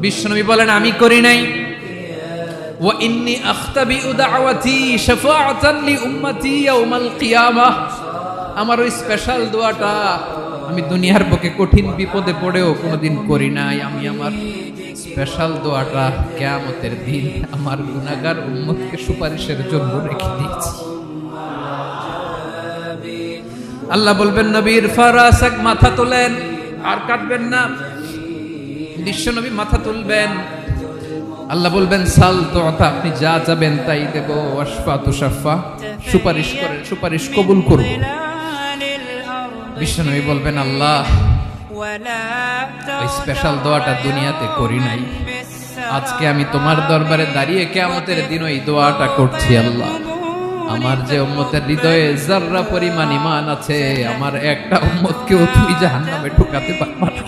বিশ্বনবী বলেন আমি করি নাই। ওয়া ইন্নী আখতাবিউ দাওয়াতি শাফাআতান লি উম্মতি ইয়াউমাল কিয়ামাহ, আমার ওই স্পেশাল দোয়াটা আমি দুনিয়ার বুকে কঠিন বিপদে পড়েও কোনোদিন করি নাই। আমি আমার স্পেশাল দোয়াটা কিয়ামতের দিন আমার গুনাহগার উম্মতকে সুপারিশের জন্য রেখে দিয়েছি। আল্লাহ বলবেন নবীর ফারাসাক, মাথা তোলেন, আর কাটবেন না। বিশ্বনবী মাথা তুলবেন, আল্লাহ বলবেন সাল তুতা, আপনি যা যাবেন তাই দেব। ওয়াশফা তুশাফা, সুপারিশ করেন, সুপারিশ কবুল করব। বিশ্বনবী বলবেন আল্লাহ এই স্পেশাল দোয়াটা দুনিয়াতে করি নাই, আজকে আমি তোমার দরবারে দাঁড়িয়ে কিয়ামতের দিন ওই দোয়াটা করছি। আল্লাহ আমার যে উম্মতের হৃদয়ে যাররা পরিমাণ ঈমান আছে, আমার একটা উম্মতকেও তুই জাহান্নামে ঢুকাতে পারবা না।